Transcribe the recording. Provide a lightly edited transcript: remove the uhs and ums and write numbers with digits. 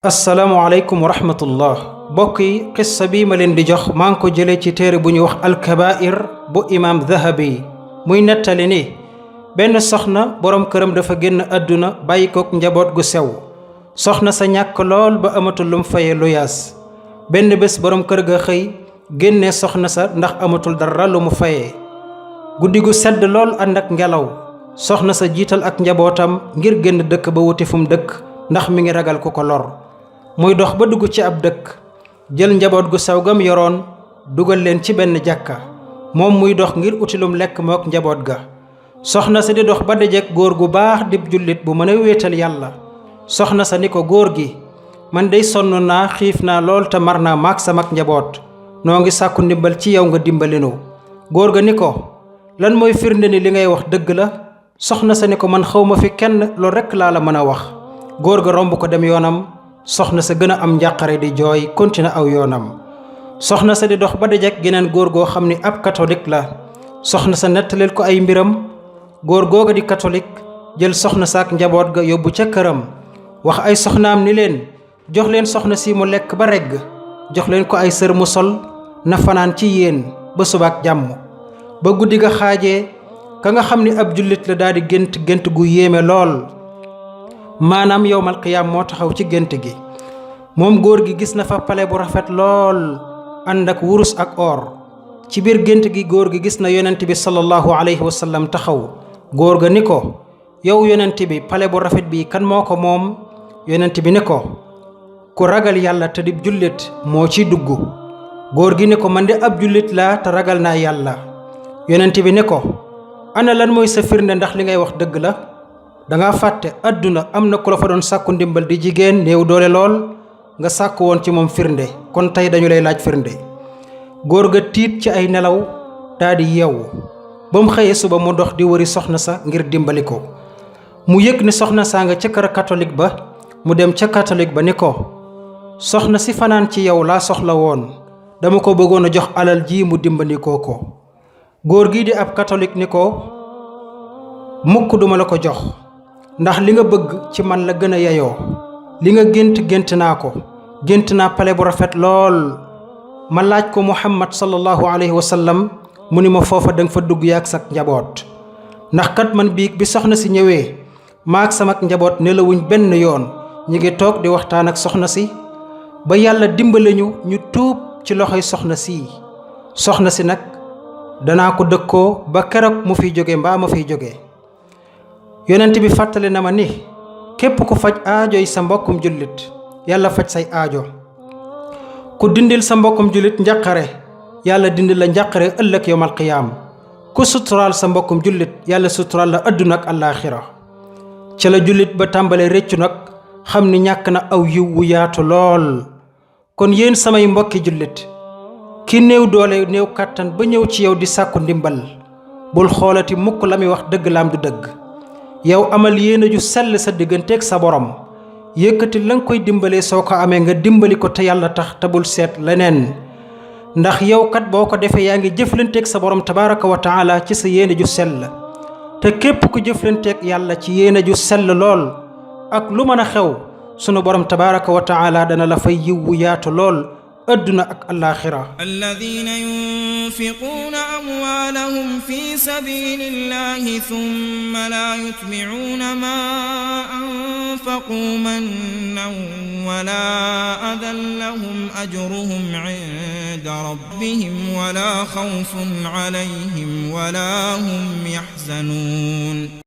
asalaamualeykum wa rahmatullah mbokk yi qissa bi ma leen di jox maa ngi ko jëlee ci téere bu ñuy wax alkabair bu imaam Dahabi muy nettali ni benn soxna boroom këram dafa génn àdduna bàyyi kook njaboot gu sew soxna sa ñàkk lool ba amatul lum faye luyaas benn bés boroom kër ga xëy génne soxna sa ndax amatul dara lu mu fayee guddi gu sedd lool ànd ak ngelaw soxna sa jiital ak njabootam ngir génn dëkk ba wuti fu mu dëkk ndax mi ngi ragal ku ko lor muy dox ba dugg ci ab dëkk jël njaboot gu sew gam yoroon dugal leen ci benn jàkka moom muy dox ngir uti lum lekk mook njaboot ga soxna sa di dox ba dajeek góor gu baax dib jullit bu mën a wéetal yàlla soxna sa ni ko góor gi man dey sonn naa xiif naa lool te mar naa maak samak njaboot noo ngi sàkku ndimbal ci yow nga dimbalinu góor ga ni ko lan mooy firnde ni li ngay wax dëgg la soxna sa ni ko man xawma fi kenn loolu rekk laa la mën a wax góor ga romb ko dem yoonam soxna sa gën a am njàqare di jooy continue aw yoonam soxna sa di dox ba dajeek geneen góor goo xam ni ab catholique la soxna sa nettaleel ko ay mbiram góor googa di catholique jël soxna sa ak njaboot ga yóbbu ca këram wax ay soxnaam ni leen jox leen soxna si mu lekk ba regg jox leen ko ay sër mu sol na fanaan ci yéen ba subaak jàmm ba guddi ga xaajee ka nga xam ni ab jullit la daal di gént gu yéeme lool maanaam yowmal qiyaam moo taxaw ci gént gi moom góor gi gis na fa pale bu rafet lool ànd ak wurus ak or ci biir gént gi góor gi gis na yonent bi sallallahu alayhi wa sallam taxaw góor ga ni ko yow yonent bi pale bu rafet bi kan moo ko moom yonent bi ni ko ku ragal yàlla te di jullit moo ciy dugg góor gi ni ko man de ab jullit laa te ragal naa yàlla yonent bi ni ko ana lan mooy sa firnde ndax li ngay wax dëgg la danga fàtte àdduna am na ku la fa doon sàkku ndimbal di jigéen néew doole lool nga sàkku woon ci moom firnde kon tey dañu lay laaj firnde góor ga tiit ci ay nelaw daldi yeewu ba mu xëyee suba mu dox di wëri soxna sa ngir dimbali ko mu yëg ni soxna saa nga ca kër catholique ba mu dem ca catholique ba ni ko soxna si fanaan ci yow laa soxla woon dama ko bëggoon a jox alal ji mu dimbandikoo ko góor gii di ab catholique ni ko mukk duma la ko jox ndax li nga bëgg ci man la gën a yeyoo li nga gént naa ko gént naa pale bu rafet lool ma laaj ko muhammad sallallahu alayhi wa sallam mu ni ma foofa danga fa dugg yaak sak njaboot ndax kat man biig bi soxna si ñëwee maak samak njaboot nelawuñ benn yoon ñi ngi toog di waxtaan ak soxna si ba yàlla dimbale ñu tuub ci loxoy soxna si nag danaa ko dëkkoo ba keroog mu fiy jóge mbaa ma fiy jóge yonent bi fàttali na ma ni képp ku faj aajo yi sa mbokkum jullit yàlla faj say aajo ku dindil sa mbokkum jullit njàqare yàlla dindil la njàqare ëllëg yowmal qiyaam ku suturaal sa mbokkum jullit yàlla suturaal la adduna ak àllaaxira ca la jullit ba tàmbalee réccu nag xam ni ñàkk na aw yiw wu yaatu lool kon yéen samay mbokki jullit ki néew doole néew kàttan ba ñëw ci yow di sàkku ndimbal bul xoolati mukk la muy wax dëgg laam du dëgg yow amal yéene ju sell sa digganteeg sa borom yëkkati la nga koy dimbalee soo ko amee nga dimbali ko te yàlla tax te bul seet leneen ndax yow kat boo ko defee yaa ngi jëflanteeg sa borom tabaraka wa taala ci sa yéene ju sell te képp ku jëflanteeg yàlla ci yéene ju sell lool ak lu mën a xew sunu borom tabaraka wa taala dana la fay yiw wu yaatu lool adduna ak alaaxira alladina yunfiquuna amwaalahum fi sabilillahi thumma laa yutbicuuna maa anfaquu mannan wala adan lahum ajruhum cinda rabbihim wala xawfun calayhim wala hum yaxzanuun